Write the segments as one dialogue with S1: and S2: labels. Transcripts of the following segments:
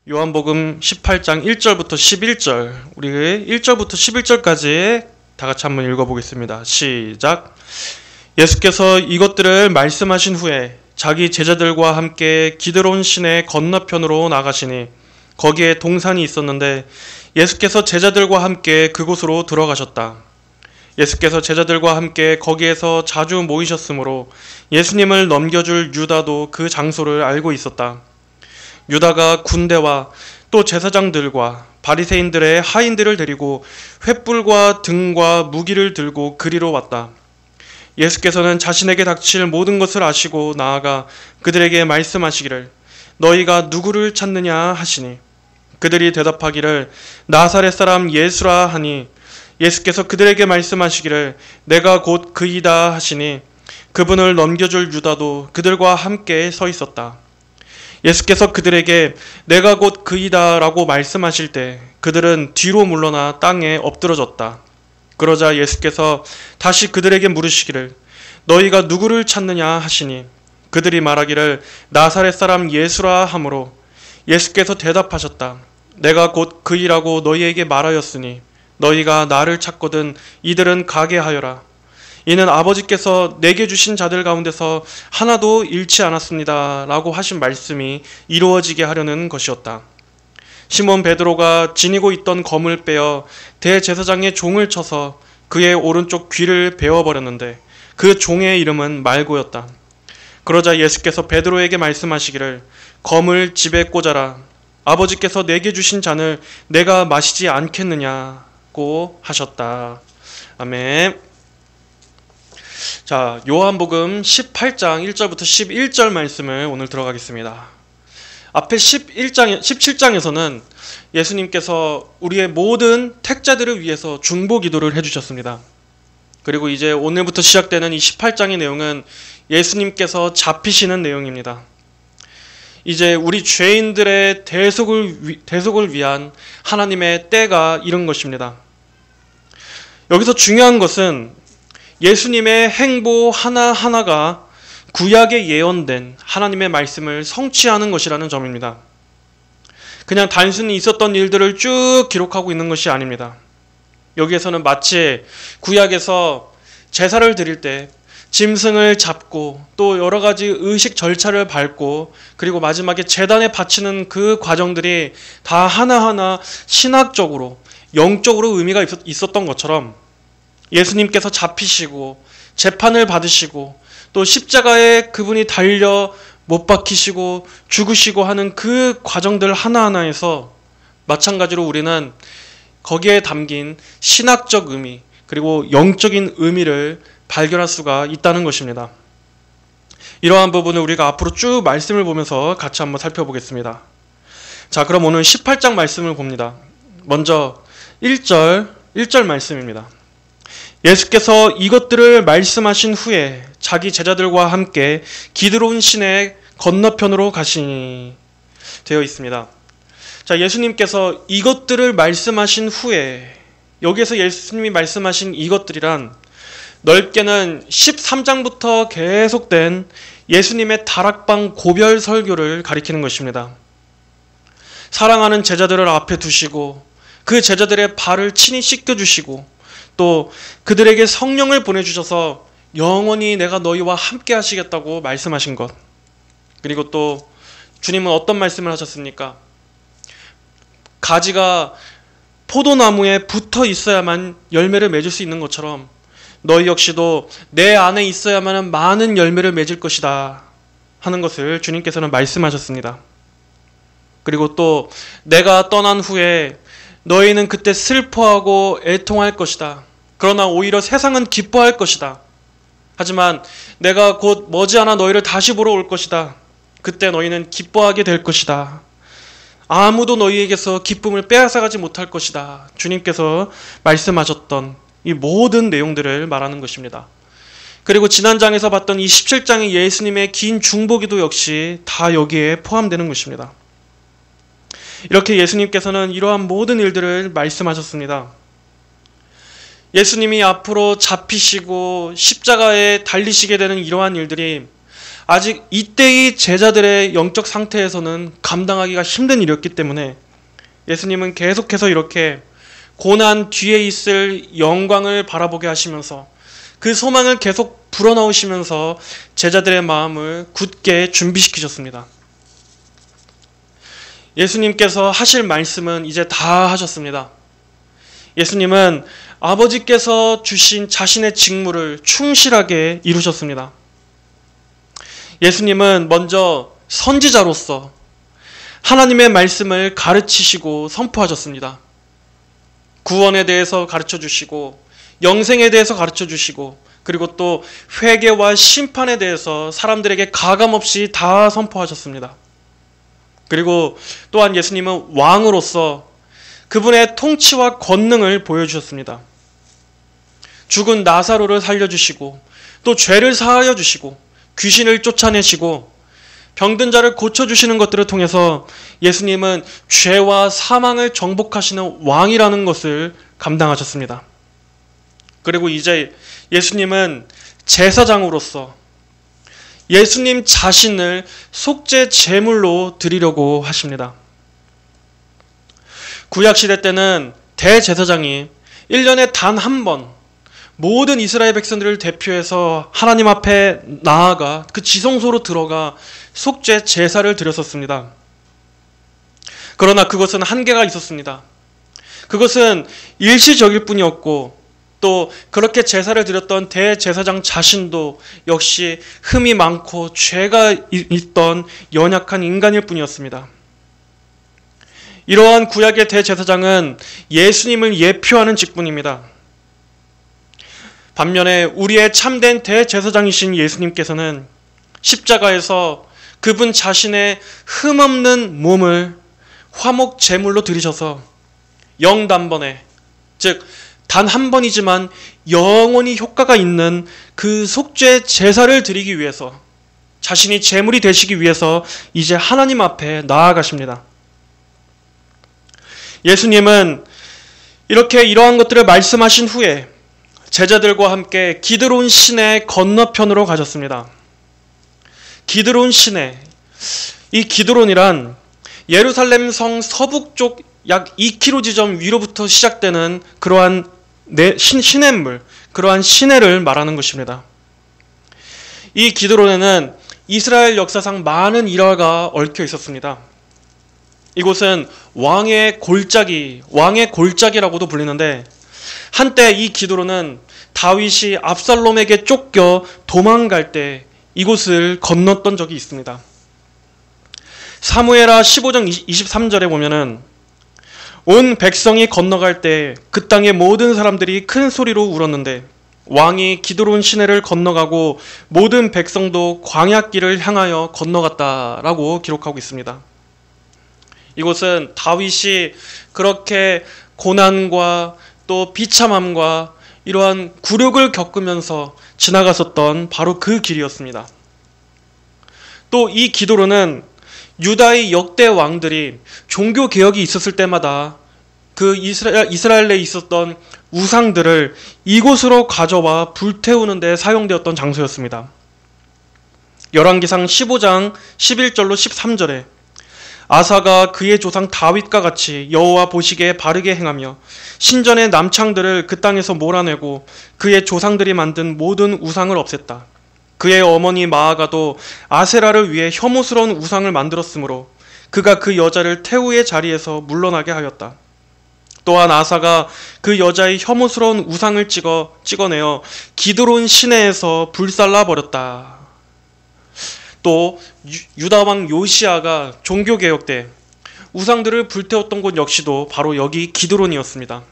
S1: 요한복음 18장 1절부터 11절, 우리 1절부터 11절까지 다 같이 한번 읽어보겠습니다. 시작. 예수께서 이것들을 말씀하신 후에 자기 제자들과 함께 기드론 시내 건너편으로 나가시니 거기에 동산이 있었는데 예수께서 제자들과 함께 그곳으로 들어가셨다. 예수께서 제자들과 함께 거기에서 자주 모이셨으므로 예수님을 넘겨줄 유다도 그 장소를 알고 있었다. 유다가 군대와 또 제사장들과 바리새인들의 하인들을 데리고 횃불과 등과 무기를 들고 그리로 왔다. 예수께서는 자신에게 닥칠 모든 것을 아시고 나아가 그들에게 말씀하시기를 너희가 누구를 찾느냐 하시니 그들이 대답하기를 나사렛 사람 예수라 하니 예수께서 그들에게 말씀하시기를 내가 곧 그이다 하시니 그분을 넘겨줄 유다도 그들과 함께 서 있었다. 예수께서 그들에게 내가 곧 그이다 라고 말씀하실 때 그들은 뒤로 물러나 땅에 엎드러졌다. 그러자 예수께서 다시 그들에게 물으시기를 너희가 누구를 찾느냐 하시니 그들이 말하기를 나사렛 사람 예수라 하므로 예수께서 대답하셨다. 내가 곧 그이라고 너희에게 말하였으니 너희가 나를 찾거든 이들은 가게 하여라. 이는 아버지께서 내게 주신 자들 가운데서 하나도 잃지 않았습니다 라고 하신 말씀이 이루어지게 하려는 것이었다. 시몬 베드로가 지니고 있던 검을 빼어 대제사장의 종을 쳐서 그의 오른쪽 귀를 베어버렸는데 그 종의 이름은 말고였다. 그러자 예수께서 베드로에게 말씀하시기를 검을 집에 꽂아라. 아버지께서 내게 주신 잔을 내가 마시지 않겠느냐고 하셨다. 아멘. 자, 요한복음 18장 1절부터 11절 말씀을 오늘 들어가겠습니다. 앞에 17장에서는 예수님께서 우리의 모든 택자들을 위해서 중보 기도를 해주셨습니다. 그리고 이제 오늘부터 시작되는 이 18장의 내용은 예수님께서 잡히시는 내용입니다. 이제 우리 죄인들의 대속을 위한 하나님의 때가 이른 것입니다. 여기서 중요한 것은 예수님의 행보 하나하나가 구약에 예언된 하나님의 말씀을 성취하는 것이라는 점입니다. 그냥 단순히 있었던 일들을 쭉 기록하고 있는 것이 아닙니다. 여기에서는 마치 구약에서 제사를 드릴 때 짐승을 잡고 또 여러 가지 의식 절차를 밟고 그리고 마지막에 제단에 바치는 그 과정들이 다 하나하나 신학적으로 영적으로 의미가 있었던 것처럼 예수님께서 잡히시고 재판을 받으시고 또 십자가에 그분이 달려 못 박히시고 죽으시고 하는 그 과정들 하나하나에서 마찬가지로 우리는 거기에 담긴 신학적 의미 그리고 영적인 의미를 발견할 수가 있다는 것입니다. 이러한 부분을 우리가 앞으로 쭉 말씀을 보면서 같이 한번 살펴보겠습니다. 자, 그럼 오늘 18장 말씀을 봅니다. 먼저 1절 말씀입니다. 예수께서 이것들을 말씀하신 후에 자기 제자들과 함께 기드론 시내 건너편으로 가시니 되어 있습니다. 자, 예수님께서 이것들을 말씀하신 후에 여기에서 예수님이 말씀하신 이것들이란 넓게는 13장부터 계속된 예수님의 다락방 고별 설교를 가리키는 것입니다. 사랑하는 제자들을 앞에 두시고 그 제자들의 발을 친히 씻겨주시고 또 그들에게 성령을 보내주셔서 영원히 내가 너희와 함께 하시겠다고 말씀하신 것. 그리고 또 주님은 어떤 말씀을 하셨습니까? 가지가 포도나무에 붙어 있어야만 열매를 맺을 수 있는 것처럼 너희 역시도 내 안에 있어야만 많은 열매를 맺을 것이다 하는 것을 주님께서는 말씀하셨습니다. 그리고 또 내가 떠난 후에 너희는 그때 슬퍼하고 애통할 것이다. 그러나 오히려 세상은 기뻐할 것이다. 하지만 내가 곧 머지않아 너희를 다시 보러 올 것이다. 그때 너희는 기뻐하게 될 것이다. 아무도 너희에게서 기쁨을 빼앗아가지 못할 것이다. 주님께서 말씀하셨던 이 모든 내용들을 말하는 것입니다. 그리고 지난 장에서 봤던 이 17장의 예수님의 긴 중보기도 역시 다 여기에 포함되는 것입니다. 이렇게 예수님께서는 이러한 모든 일들을 말씀하셨습니다. 예수님이 앞으로 잡히시고 십자가에 달리시게 되는 이러한 일들이 아직 이때의 제자들의 영적 상태에서는 감당하기가 힘든 일이었기 때문에 예수님은 계속해서 이렇게 고난 뒤에 있을 영광을 바라보게 하시면서 그 소망을 계속 불어넣으시면서 제자들의 마음을 굳게 준비시키셨습니다. 예수님께서 하실 말씀은 이제 다 하셨습니다. 예수님은 아버지께서 주신 자신의 직무를 충실하게 이루셨습니다. 예수님은 먼저 선지자로서 하나님의 말씀을 가르치시고 선포하셨습니다. 구원에 대해서 가르쳐 주시고 영생에 대해서 가르쳐 주시고 그리고 또 회개와 심판에 대해서 사람들에게 가감없이 다 선포하셨습니다. 그리고 또한 예수님은 왕으로서 그분의 통치와 권능을 보여주셨습니다. 죽은 나사로를 살려주시고 또 죄를 사하여 주시고 귀신을 쫓아내시고 병든 자를 고쳐주시는 것들을 통해서 예수님은 죄와 사망을 정복하시는 왕이라는 것을 감당하셨습니다. 그리고 이제 예수님은 제사장으로서 예수님 자신을 속죄 제물로 드리려고 하십니다. 구약시대 때는 대제사장이 1년에 단 한 번 모든 이스라엘 백성들을 대표해서 하나님 앞에 나아가 그 지성소로 들어가 속죄 제사를 드렸었습니다. 그러나 그것은 한계가 있었습니다. 그것은 일시적일 뿐이었고 또 그렇게 제사를 드렸던 대제사장 자신도 역시 흠이 많고 죄가 있던 연약한 인간일 뿐이었습니다. 이러한 구약의 대제사장은 예수님을 예표하는 직분입니다. 반면에 우리의 참된 대제사장이신 예수님께서는 십자가에서 그분 자신의 흠없는 몸을 화목 제물로 드리셔서 영단번에, 즉 단 한 번이지만 영원히 효과가 있는 그 속죄 제사를 드리기 위해서 자신이 제물이 되시기 위해서 이제 하나님 앞에 나아가십니다. 예수님은 이렇게 이러한 것들을 말씀하신 후에 제자들과 함께 기드론 시내 건너편으로 가셨습니다. 기드론 시내, 이 기드론이란 예루살렘 성 서북쪽 약 2km 지점 위로부터 시작되는 그러한 시냇물, 그러한 시내를 말하는 것입니다. 이 기드론에는 이스라엘 역사상 많은 일화가 얽혀 있었습니다. 이곳은 왕의 골짜기라고도 불리는데 한때 이 기드론은 다윗이 압살롬에게 쫓겨 도망갈 때 이곳을 건넜던 적이 있습니다. 사무엘하 15장 23절에 보면은 온 백성이 건너갈 때 그 땅의 모든 사람들이 큰 소리로 울었는데 왕이 기드론 시내를 건너가고 모든 백성도 광야길을 향하여 건너갔다라고 기록하고 있습니다. 이곳은 다윗이 그렇게 고난과 또 비참함과 이러한 굴욕을 겪으면서 지나갔었던 바로 그 길이었습니다. 또 이 기드론은 유다의 역대 왕들이 종교 개혁이 있었을 때마다 그 이스라엘에 있었던 우상들을 이곳으로 가져와 불태우는 데 사용되었던 장소였습니다. 열왕기상 15장 11절로 13절에 아사가 그의 조상 다윗과 같이 여호와 보시기에 바르게 행하며 신전의 남창들을 그 땅에서 몰아내고 그의 조상들이 만든 모든 우상을 없앴다. 그의 어머니 마아가도 아세라를 위해 혐오스러운 우상을 만들었으므로 그가 그 여자를 태우의 자리에서 물러나게 하였다. 또한 아사가 그 여자의 혐오스러운 우상을 찍어내어 기드론 시내에서 불살라 버렸다. 또 유다 왕 요시아가 종교개혁 때 우상들을 불태웠던 곳 역시도 바로 여기 기드론이었습니다.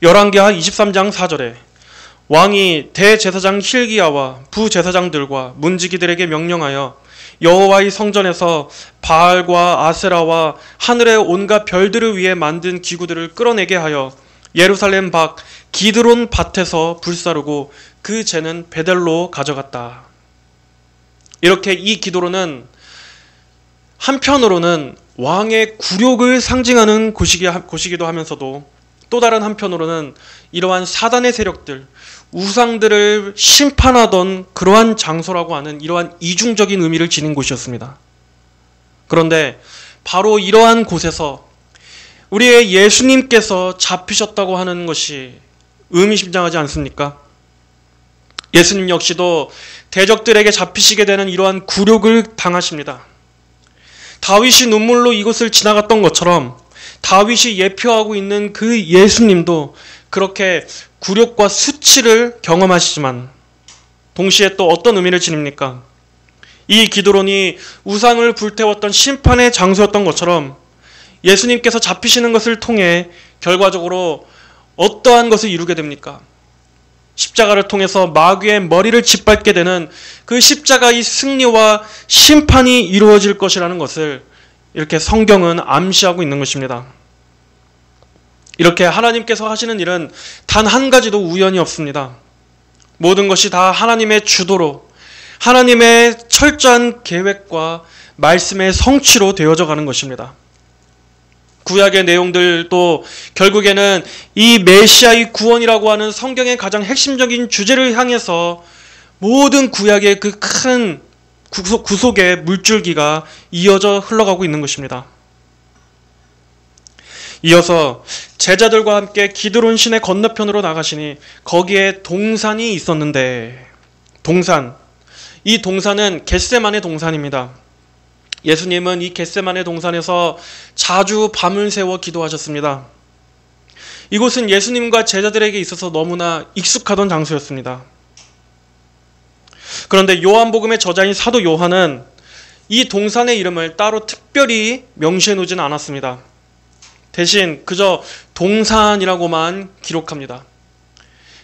S1: 열왕기하 23장 4절에 왕이 대제사장 힐기야와 부제사장들과 문지기들에게 명령하여 여호와의 성전에서 바알과 아세라와 하늘의 온갖 별들을 위해 만든 기구들을 끌어내게 하여 예루살렘 밖 기드론 밭에서 불사르고 그 재는 베델로 가져갔다. 이렇게 이 기드론은 한편으로는 왕의 굴욕을 상징하는 곳이기도 하면서도 또 다른 한편으로는 이러한 사단의 세력들, 우상들을 심판하던 그러한 장소라고 하는 이러한 이중적인 의미를 지닌 곳이었습니다. 그런데 바로 이러한 곳에서 우리의 예수님께서 잡히셨다고 하는 것이 의미심장하지 않습니까? 예수님 역시도 대적들에게 잡히시게 되는 이러한 굴욕을 당하십니다. 다윗이 눈물로 이곳을 지나갔던 것처럼 다윗이 예표하고 있는 그 예수님도 그렇게 굴욕과 수치를 경험하시지만 동시에 또 어떤 의미를 지닙니까? 이 기드론이 우상을 불태웠던 심판의 장소였던 것처럼 예수님께서 잡히시는 것을 통해 결과적으로 어떠한 것을 이루게 됩니까? 십자가를 통해서 마귀의 머리를 짓밟게 되는 그 십자가의 승리와 심판이 이루어질 것이라는 것을 이렇게 성경은 암시하고 있는 것입니다. 이렇게 하나님께서 하시는 일은 단 한 가지도 우연이 없습니다. 모든 것이 다 하나님의 주도로 하나님의 철저한 계획과 말씀의 성취로 되어져 가는 것입니다. 구약의 내용들도 결국에는 이 메시아의 구원이라고 하는 성경의 가장 핵심적인 주제를 향해서 모든 구약의 그 큰 구속의 물줄기가 이어져 흘러가고 있는 것입니다. 이어서 제자들과 함께 기드론 시내 건너편으로 나가시니 거기에 동산이 있었는데 이 동산은 겟세마네 동산입니다. 예수님은 이 겟세마네 동산에서 자주 밤을 새워 기도하셨습니다. 이곳은 예수님과 제자들에게 있어서 너무나 익숙하던 장소였습니다. 그런데 요한복음의 저자인 사도 요한은 이 동산의 이름을 따로 특별히 명시해 놓지는 않았습니다. 대신 그저 동산이라고만 기록합니다.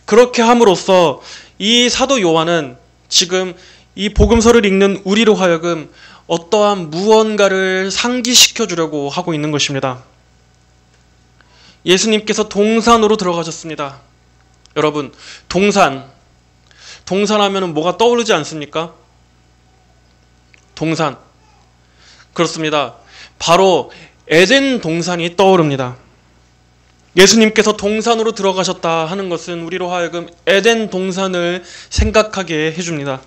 S1: 그렇게 함으로써 이 사도 요한은 지금 이 복음서를 읽는 우리로 하여금 어떠한 무언가를 상기시켜 주려고 하고 있는 것입니다. 예수님께서 동산으로 들어가셨습니다. 여러분, 동산하면 뭐가 떠오르지 않습니까? 동산. 그렇습니다. 바로 에덴 동산이 떠오릅니다. 예수님께서 동산으로 들어가셨다 하는 것은 우리로 하여금 에덴 동산을 생각하게 해줍니다.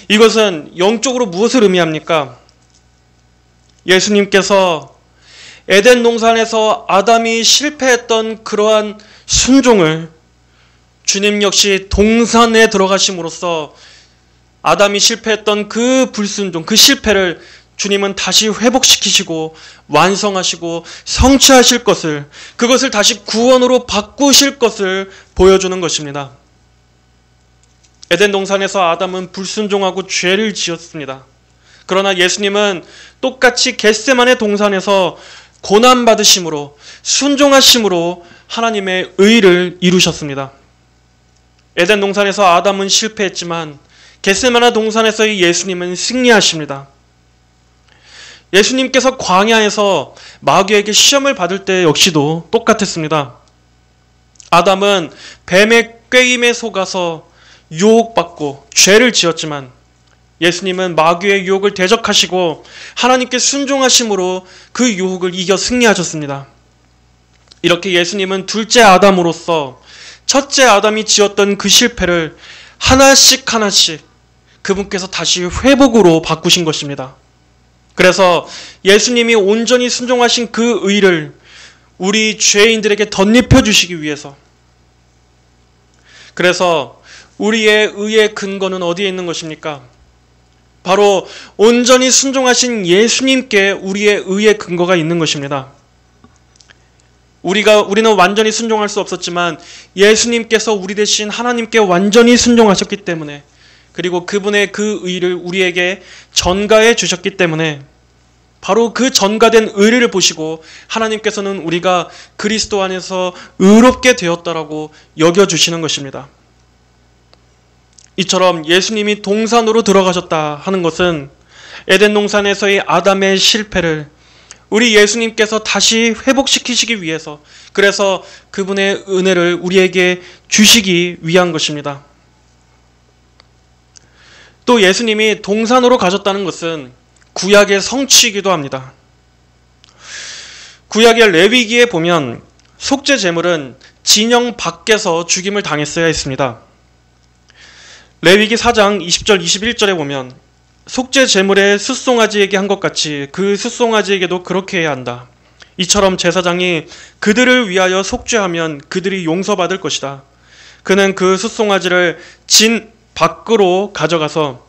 S1: 이것은 영적으로 무엇을 의미합니까? 예수님께서 에덴 동산에서 아담이 실패했던 그러한 순종을 주님 역시 동산에 들어가심으로써 아담이 실패했던 그 불순종, 그 실패를 주님은 다시 회복시키시고 완성하시고 성취하실 것을, 그것을 다시 구원으로 바꾸실 것을 보여주는 것입니다. 에덴 동산에서 아담은 불순종하고 죄를 지었습니다. 그러나 예수님은 똑같이 겟세마네 동산에서 고난받으심으로 순종하심으로 하나님의 의를 이루셨습니다. 에덴 동산에서 아담은 실패했지만 겟세마네 동산에서의 예수님은 승리하십니다. 예수님께서 광야에서 마귀에게 시험을 받을 때 역시도 똑같았습니다. 아담은 뱀의 꾀임에 속아서 유혹받고 죄를 지었지만 예수님은 마귀의 유혹을 대적하시고 하나님께 순종하심으로 그 유혹을 이겨 승리하셨습니다. 이렇게 예수님은 둘째 아담으로서 첫째 아담이 지었던 그 실패를 하나씩 그분께서 다시 회복으로 바꾸신 것입니다. 그래서 예수님이 온전히 순종하신 그 의를 우리 죄인들에게 덧입혀 주시기 위해서, 그래서 우리의 의의 근거는 어디에 있는 것입니까? 바로 온전히 순종하신 예수님께 우리의 의의 근거가 있는 것입니다. 우리는 완전히 순종할 수 없었지만 예수님께서 우리 대신 하나님께 완전히 순종하셨기 때문에, 그리고 그분의 그 의를 우리에게 전가해 주셨기 때문에 바로 그 전가된 의를 보시고 하나님께서는 우리가 그리스도 안에서 의롭게 되었다라고 여겨주시는 것입니다. 이처럼 예수님이 동산으로 들어가셨다 하는 것은 에덴 동산에서의 아담의 실패를 우리 예수님께서 다시 회복시키시기 위해서, 그래서 그분의 은혜를 우리에게 주시기 위한 것입니다. 또 예수님이 동산으로 가셨다는 것은 구약의 성취이기도 합니다. 구약의 레위기에 보면 속죄 제물은 진영 밖에서 죽임을 당했어야 했습니다. 레위기 4장 20절 21절에 보면 속죄 제물의 숫송아지에게 한 것 같이 그 숫송아지에게도 그렇게 해야 한다. 이처럼 제사장이 그들을 위하여 속죄하면 그들이 용서받을 것이다. 그는 그 숫송아지를 진 밖으로 가져가서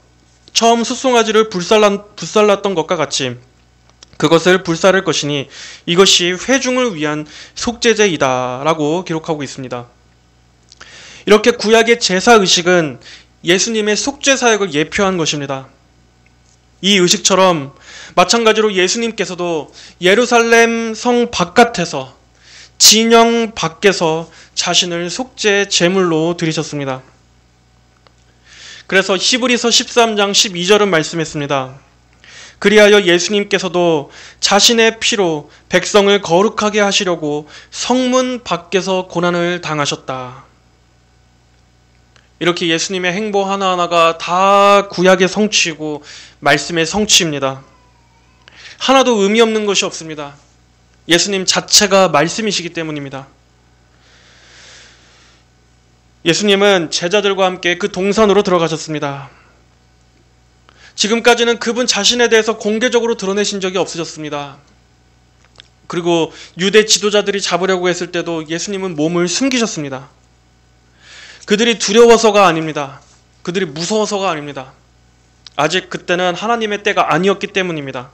S1: 처음 숫송아지를 불살랐던 것과 같이 그것을 불사를 것이니 이것이 회중을 위한 속죄제이다 라고 기록하고 있습니다. 이렇게 구약의 제사의식은 예수님의 속죄사역을 예표한 것입니다. 이 의식처럼 마찬가지로 예수님께서도 예루살렘 성 바깥에서 진영 밖에서 자신을 속죄 제물로 드리셨습니다. 그래서 히브리서 13장 12절은 말씀했습니다. 그리하여 예수님께서도 자신의 피로 백성을 거룩하게 하시려고 성문 밖에서 고난을 당하셨다. 이렇게 예수님의 행보 하나하나가 다 구약의 성취이고 말씀의 성취입니다. 하나도 의미 없는 것이 없습니다. 예수님 자체가 말씀이시기 때문입니다. 예수님은 제자들과 함께 그 동산으로 들어가셨습니다. 지금까지는 그분 자신에 대해서 공개적으로 드러내신 적이 없으셨습니다. 그리고 유대 지도자들이 잡으려고 했을 때도 예수님은 몸을 숨기셨습니다. 그들이 두려워서가 아닙니다. 그들이 무서워서가 아닙니다. 아직 그때는 하나님의 때가 아니었기 때문입니다.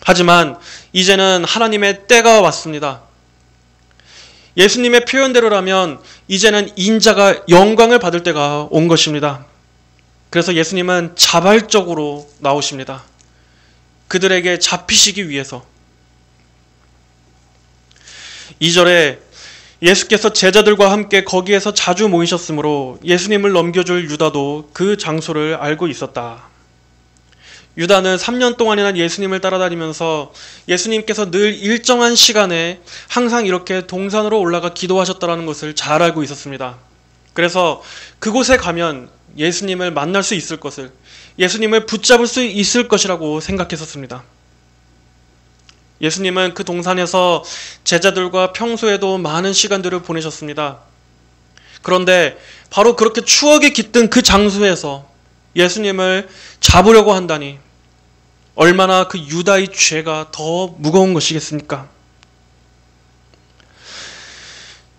S1: 하지만 이제는 하나님의 때가 왔습니다. 예수님의 표현대로라면 이제는 인자가 영광을 받을 때가 온 것입니다. 그래서 예수님은 자발적으로 나오십니다. 그들에게 잡히시기 위해서. 2절에 예수께서 제자들과 함께 거기에서 자주 모이셨으므로 예수님을 넘겨줄 유다도 그 장소를 알고 있었다. 유다는 3년 동안이나 예수님을 따라다니면서 예수님께서 늘 일정한 시간에 항상 이렇게 동산으로 올라가 기도하셨다는 것을 잘 알고 있었습니다. 그래서 그곳에 가면 예수님을 만날 수 있을 것을, 예수님을 붙잡을 수 있을 것이라고 생각했었습니다. 예수님은 그 동산에서 제자들과 평소에도 많은 시간들을 보내셨습니다. 그런데 바로 그렇게 추억에 깃든 그 장소에서 예수님을 잡으려고 한다니 얼마나 그 유다의 죄가 더 무거운 것이겠습니까?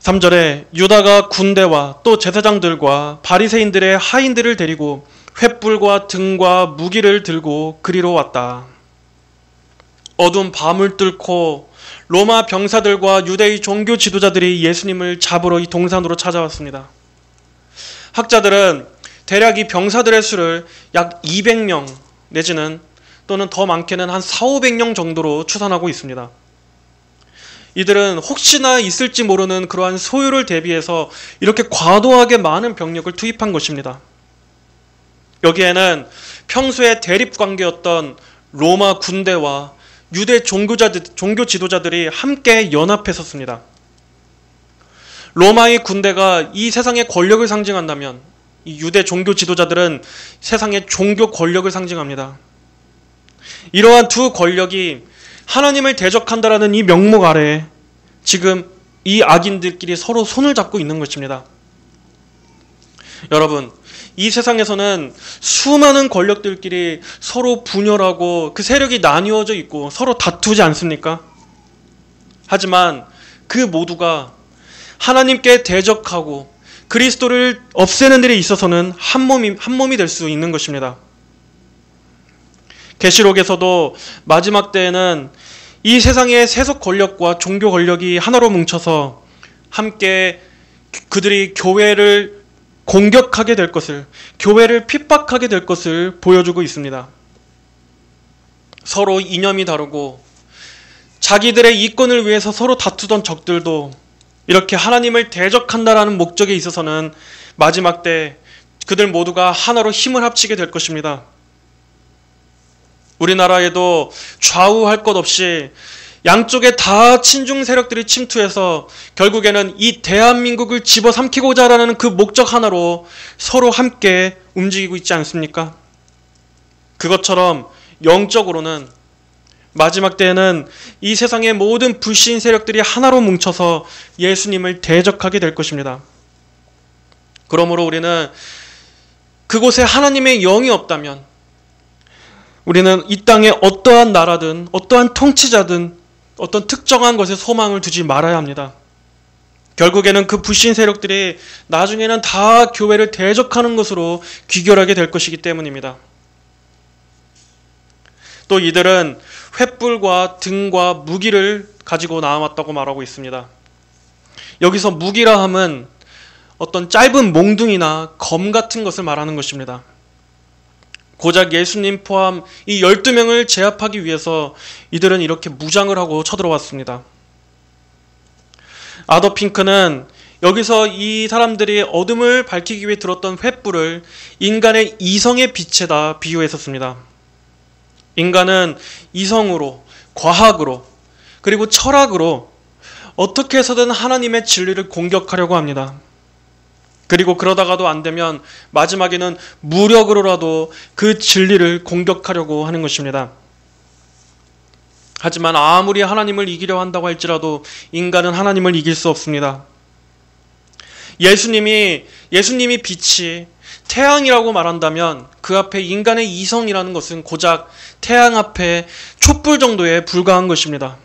S1: 3절에 유다가 군대와 또 제사장들과 바리새인들의 하인들을 데리고 횃불과 등과 무기를 들고 그리로 왔다. 어두운 밤을 뚫고 로마 병사들과 유대의 종교 지도자들이 예수님을 잡으러 이 동산으로 찾아왔습니다. 학자들은 대략 이 병사들의 수를 약 200명 내지는 또는 더 많게는 한 400~500명 정도로 추산하고 있습니다. 이들은 혹시나 있을지 모르는 그러한 소요를 대비해서 이렇게 과도하게 많은 병력을 투입한 것입니다. 여기에는 평소에 대립관계였던 로마 군대와 유대 종교 지도자들이 함께 연합했었습니다. 로마의 군대가 이 세상의 권력을 상징한다면 이 유대 종교 지도자들은 세상의 종교 권력을 상징합니다. 이러한 두 권력이 하나님을 대적한다라는 이 명목 아래 지금 이 악인들끼리 서로 손을 잡고 있는 것입니다. 여러분, 이 세상에서는 수많은 권력들끼리 서로 분열하고 그 세력이 나뉘어져 있고 서로 다투지 않습니까? 하지만 그 모두가 하나님께 대적하고 그리스도를 없애는 일에 있어서는 한 몸이 될 수 있는 것입니다. 계시록에서도 마지막 때에는 이 세상의 세속 권력과 종교 권력이 하나로 뭉쳐서 함께 그들이 교회를 공격하게 될 것을, 교회를 핍박하게 될 것을 보여주고 있습니다. 서로 이념이 다르고 자기들의 이권을 위해서 서로 다투던 적들도 이렇게 하나님을 대적한다라는 목적에 있어서는 마지막 때 그들 모두가 하나로 힘을 합치게 될 것입니다. 우리나라에도 좌우할 것 없이 양쪽에 다 친중 세력들이 침투해서 결국에는 이 대한민국을 집어삼키고자 하는 그 목적 하나로 서로 함께 움직이고 있지 않습니까? 그것처럼 영적으로는 마지막 때에는 이 세상의 모든 불신 세력들이 하나로 뭉쳐서 예수님을 대적하게 될 것입니다. 그러므로 우리는 그곳에 하나님의 영이 없다면 우리는 이 땅에 어떠한 나라든 어떠한 통치자든 어떤 특정한 것에 소망을 두지 말아야 합니다. 결국에는 그 불신 세력들이 나중에는 다 교회를 대적하는 것으로 귀결하게 될 것이기 때문입니다. 또 이들은 횃불과 등과 무기를 가지고 나왔다고 말하고 있습니다. 여기서 무기라 함은 어떤 짧은 몽둥이나 검 같은 것을 말하는 것입니다. 고작 예수님 포함 이 12명을 제압하기 위해서 이들은 이렇게 무장을 하고 쳐들어왔습니다. 아더 핑크는 여기서 이 사람들이 어둠을 밝히기 위해 들었던 횃불을 인간의 이성의 빛에다 비유했었습니다. 인간은 이성으로, 과학으로, 그리고 철학으로 어떻게 해서든 하나님의 진리를 공격하려고 합니다. 그리고 그러다가도 안 되면 마지막에는 무력으로라도 그 진리를 공격하려고 하는 것입니다. 하지만 아무리 하나님을 이기려 한다고 할지라도 인간은 하나님을 이길 수 없습니다. 예수님이 빛이 태양이라고 말한다면 그 앞에 인간의 이성이라는 것은 고작 태양 앞에 촛불 정도에 불과한 것입니다.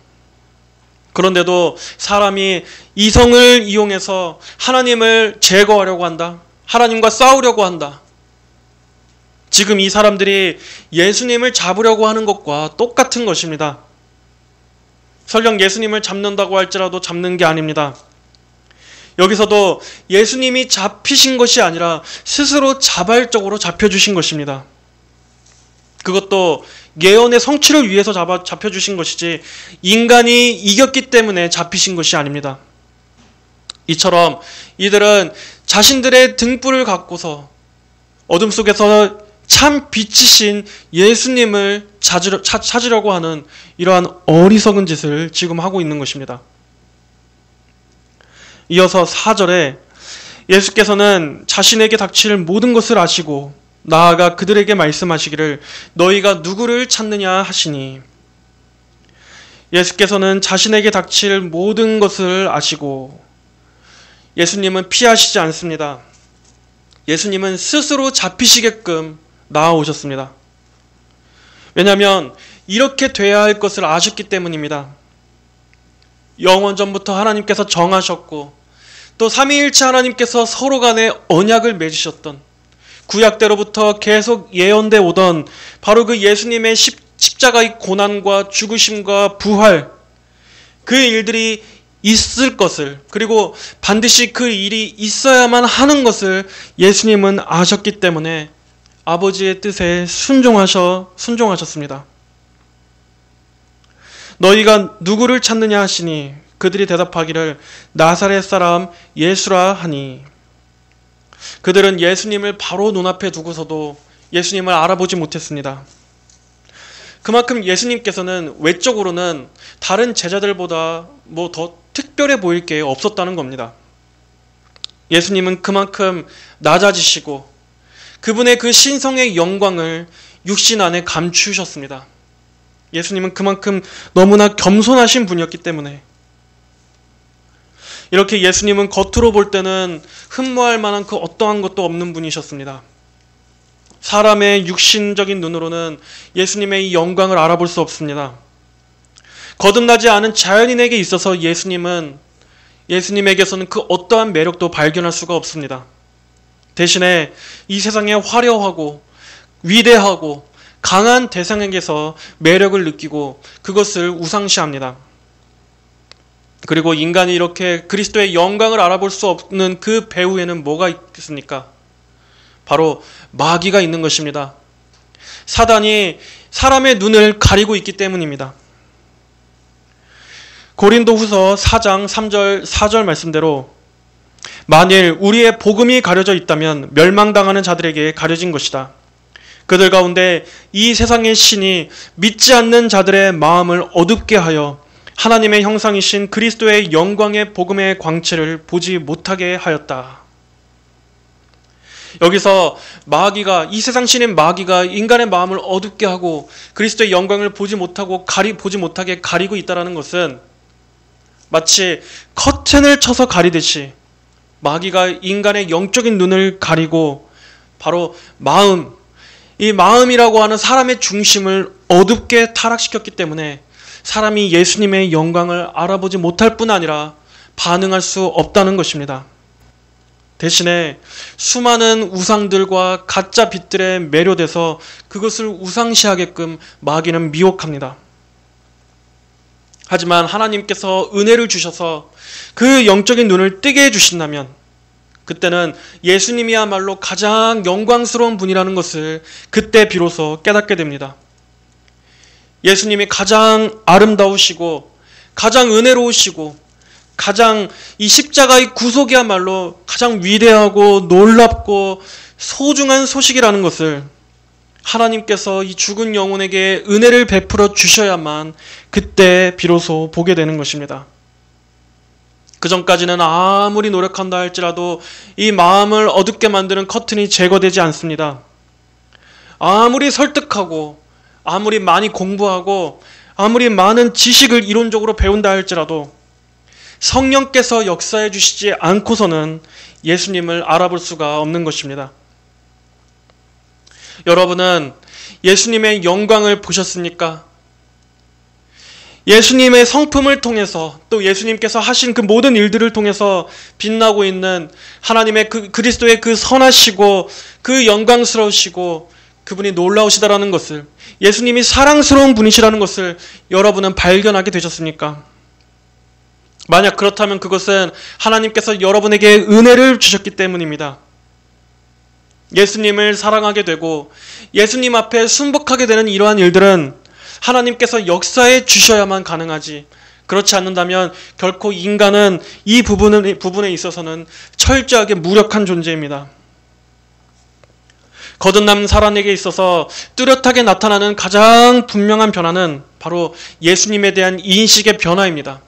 S1: 그런데도 사람이 이성을 이용해서 하나님을 제거하려고 한다. 하나님과 싸우려고 한다. 지금 이 사람들이 예수님을 잡으려고 하는 것과 똑같은 것입니다. 설령 예수님을 잡는다고 할지라도 잡는 게 아닙니다. 여기서도 예수님이 잡히신 것이 아니라 스스로 자발적으로 잡혀주신 것입니다. 그것도 예언의 성취를 위해서 잡혀주신 것이지 인간이 이겼기 때문에 잡히신 것이 아닙니다. 이처럼 이들은 자신들의 등불을 갖고서 어둠 속에서 참 빛이신 예수님을 찾으려고 하는 이러한 어리석은 짓을 지금 하고 있는 것입니다. 이어서 4절에 예수께서는 자신에게 닥칠 모든 것을 아시고 나아가 그들에게 말씀하시기를 너희가 누구를 찾느냐 하시니, 예수께서는 자신에게 닥칠 모든 것을 아시고 예수님은 피하시지 않습니다. 예수님은 스스로 잡히시게끔 나아오셨습니다. 왜냐하면 이렇게 돼야 할 것을 아셨기 때문입니다. 영원전부터 하나님께서 정하셨고 또 삼위일체 하나님께서 서로 간에 언약을 맺으셨던, 구약대로부터 계속 예언돼 오던 바로 그 예수님의 십자가의 고난과 죽으심과 부활, 그 일들이 있을 것을, 그리고 반드시 그 일이 있어야만 하는 것을 예수님은 아셨기 때문에 아버지의 뜻에 순종하셨습니다. 너희가 누구를 찾느냐 하시니 그들이 대답하기를 나사렛 사람 예수라 하니, 그들은 예수님을 바로 눈앞에 두고서도 예수님을 알아보지 못했습니다. 그만큼 예수님께서는 외적으로는 다른 제자들보다 더 특별해 보일 게 없었다는 겁니다. 예수님은 그만큼 낮아지시고 그분의 그 신성의 영광을 육신 안에 감추셨습니다. 예수님은 그만큼 너무나 겸손하신 분이었기 때문에 이렇게 예수님은 겉으로 볼 때는 흠모할 만한 그 어떠한 것도 없는 분이셨습니다. 사람의 육신적인 눈으로는 예수님의 이 영광을 알아볼 수 없습니다. 거듭나지 않은 자연인에게 있어서 예수님에게서는 그 어떠한 매력도 발견할 수가 없습니다. 대신에 이 세상에 화려하고 위대하고 강한 대상에게서 매력을 느끼고 그것을 우상시합니다. 그리고 인간이 이렇게 그리스도의 영광을 알아볼 수 없는 그 배후에는 뭐가 있겠습니까? 바로 마귀가 있는 것입니다. 사단이 사람의 눈을 가리고 있기 때문입니다. 고린도후서 4장 3절 4절 말씀대로 만일 우리의 복음이 가려져 있다면 멸망당하는 자들에게 가려진 것이다. 그들 가운데 이 세상의 신이 믿지 않는 자들의 마음을 어둡게 하여 하나님의 형상이신 그리스도의 영광의 복음의 광채를 보지 못하게 하였다. 여기서 마귀가, 이 세상 신인 마귀가 인간의 마음을 어둡게 하고 그리스도의 영광을 보지 못하게 가리고 있다는 것은 마치 커튼을 쳐서 가리듯이 마귀가 인간의 영적인 눈을 가리고 바로 이 마음이라고 하는 사람의 중심을 어둡게 타락시켰기 때문에 사람이 예수님의 영광을 알아보지 못할 뿐 아니라 반응할 수 없다는 것입니다. 대신에 수많은 우상들과 가짜 빛들에 매료돼서 그것을 우상시하게끔 마귀는 미혹합니다. 하지만 하나님께서 은혜를 주셔서 그 영적인 눈을 뜨게 해주신다면 그때는 예수님이야말로 가장 영광스러운 분이라는 것을 그때 비로소 깨닫게 됩니다. 예수님이 가장 아름다우시고 가장 은혜로우시고 가장 이 십자가의 구속이야말로 가장 위대하고 놀랍고 소중한 소식이라는 것을 하나님께서 이 죽은 영혼에게 은혜를 베풀어 주셔야만 그때 비로소 보게 되는 것입니다. 그 전까지는 아무리 노력한다 할지라도 이 마음을 어둡게 만드는 커튼이 제거되지 않습니다. 아무리 설득하고 아무리 많이 공부하고 아무리 많은 지식을 이론적으로 배운다 할지라도 성령께서 역사해 주시지 않고서는 예수님을 알아볼 수가 없는 것입니다. 여러분은 예수님의 영광을 보셨습니까? 예수님의 성품을 통해서 또 예수님께서 하신 그 모든 일들을 통해서 빛나고 있는 하나님의 그리스도의 그 선하시고 그 영광스러우시고 그분이 놀라우시다라는 것을, 예수님이 사랑스러운 분이시라는 것을 여러분은 발견하게 되셨습니까? 만약 그렇다면 그것은 하나님께서 여러분에게 은혜를 주셨기 때문입니다. 예수님을 사랑하게 되고 예수님 앞에 순복하게 되는 이러한 일들은 하나님께서 역사해 주셔야만 가능하지, 그렇지 않는다면 결코 인간은 이 부분에 있어서는 철저하게 무력한 존재입니다. 거듭난 사람에게 있어서 뚜렷하게 나타나는 가장 분명한 변화는 바로 예수님에 대한 인식의 변화입니다.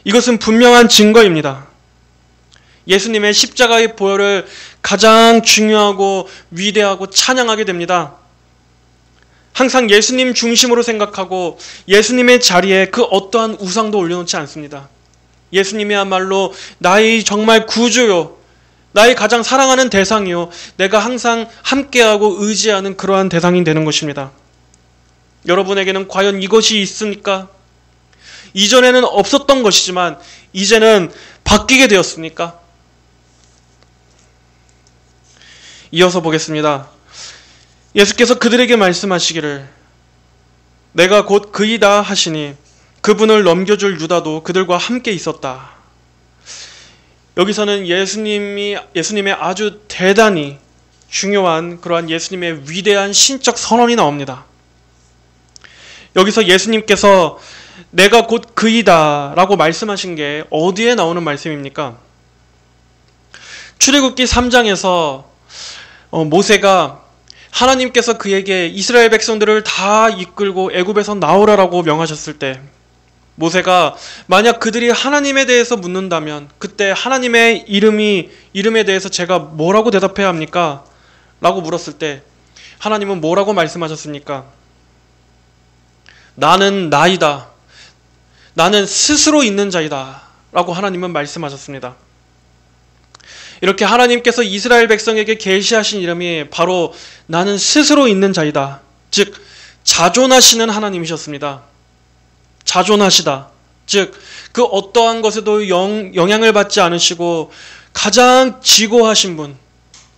S1: 이것은 분명한 증거입니다. 예수님의 십자가의 보혈을 가장 중요하고 위대하고 찬양하게 됩니다. 항상 예수님 중심으로 생각하고 예수님의 자리에 그 어떠한 우상도 올려놓지 않습니다. 예수님이야말로 나의 정말 구주요, 나의 가장 사랑하는 대상이요, 내가 항상 함께하고 의지하는 그러한 대상이 되는 것입니다. 여러분에게는 과연 이것이 있습니까? 이전에는 없었던 것이지만 이제는 바뀌게 되었습니까? 이어서 보겠습니다. 예수께서 그들에게 말씀하시기를 내가 곧 그이다 하시니 그분을 넘겨줄 유다도 그들과 함께 있었다. 여기서는 예수님의 아주 대단히 중요한 그러한 예수님의 위대한 신적 선언이 나옵니다. 여기서 예수님께서 내가 곧 그이다 라고 말씀하신 게 어디에 나오는 말씀입니까? 출애굽기 3장에서 모세가 하나님께서 그에게 이스라엘 백성들을 다 이끌고 애굽에서 나오라라고 명하셨을 때 모세가 만약 그들이 하나님에 대해서 묻는다면 그때 하나님의 이름에 대해서 제가 뭐라고 대답해야 합니까? 라고 물었을 때 하나님은 뭐라고 말씀하셨습니까? 나는 나이다. 나는 스스로 있는 자이다. 라고 하나님은 말씀하셨습니다. 이렇게 하나님께서 이스라엘 백성에게 계시하신 이름이 바로 나는 스스로 있는 자이다. 즉 자존하시는 하나님이셨습니다. 자존하시다. 즉 그 어떠한 것에도 영향을 받지 않으시고 가장 지고하신 분,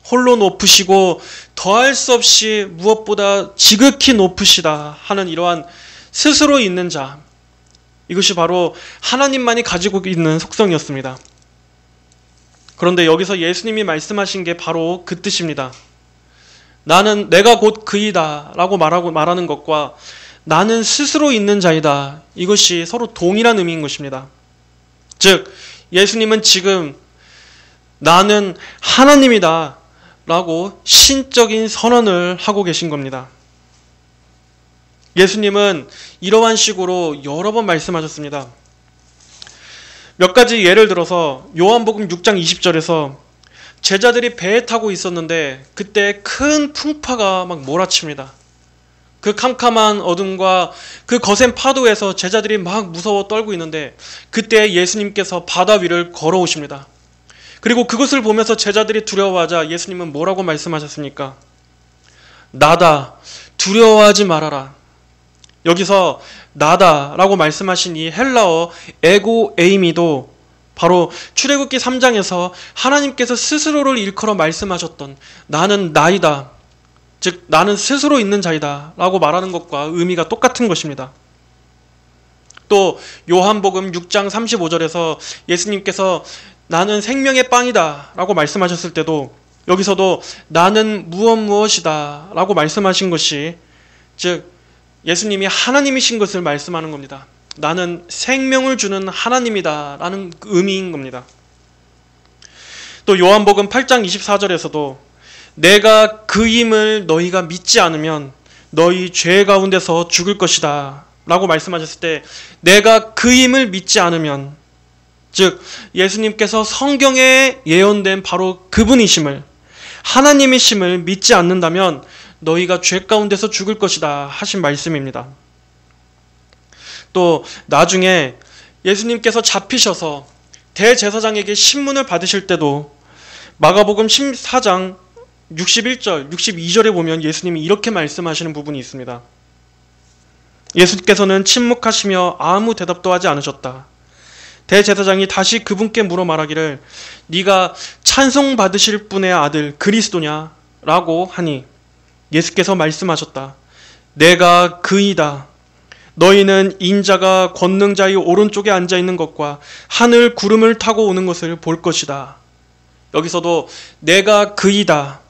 S1: 홀로 높으시고 더할 수 없이 무엇보다 지극히 높으시다 하는 이러한 스스로 있는 자, 이것이 바로 하나님만이 가지고 있는 속성이었습니다. 그런데 여기서 예수님이 말씀하신 게 바로 그 뜻입니다. 내가 곧 그이다 라고 말하는 것과 나는 스스로 있는 자이다, 이것이 서로 동일한 의미인 것입니다. 즉 예수님은 지금 나는 하나님이다 라고 신적인 선언을 하고 계신 겁니다. 예수님은 이러한 식으로 여러 번 말씀하셨습니다. 몇 가지 예를 들어서 요한복음 6장 20절에서 제자들이 배에 타고 있었는데 그때 큰 풍파가 막 몰아칩니다. 그 캄캄한 어둠과 그 거센 파도에서 제자들이 막 무서워 떨고 있는데 그때 예수님께서 바다 위를 걸어오십니다. 그리고 그것을 보면서 제자들이 두려워하자 예수님은 뭐라고 말씀하셨습니까? 나다, 두려워하지 말아라. 여기서 나다라고 말씀하신 이 헬라어 에고 에이미도 바로 출애굽기 3장에서 하나님께서 스스로를 일컬어 말씀하셨던 나는 나이다, 즉 나는 스스로 있는 자이다 라고 말하는 것과 의미가 똑같은 것입니다. 또 요한복음 6장 35절에서 예수님께서 나는 생명의 빵이다 라고 말씀하셨을 때도 여기서도 나는 무엇이다 라고 말씀하신 것이 즉 예수님이 하나님이신 것을 말씀하는 겁니다. 나는 생명을 주는 하나님이다 라는 의미인 겁니다. 또 요한복음 8장 24절에서도 내가 그임을 너희가 믿지 않으면 너희 죄 가운데서 죽을 것이다 라고 말씀하셨을 때 내가 그임을 믿지 않으면 즉 예수님께서 성경에 예언된 바로 그분이심을 하나님이심을 믿지 않는다면 너희가 죄 가운데서 죽을 것이다 하신 말씀입니다. 또 나중에 예수님께서 잡히셔서 대제사장에게 신문을 받으실 때도 마가복음 14장 61절, 62절에 보면 예수님이 이렇게 말씀하시는 부분이 있습니다. 예수께서는 침묵하시며 아무 대답도 하지 않으셨다. 대제사장이 다시 그분께 물어 말하기를 네가 찬송받으실 분의 아들 그리스도냐? 라고 하니 예수께서 말씀하셨다. 내가 그이다. 너희는 인자가 권능자의 오른쪽에 앉아있는 것과 하늘 구름을 타고 오는 것을 볼 것이다. 여기서도 내가 그이다.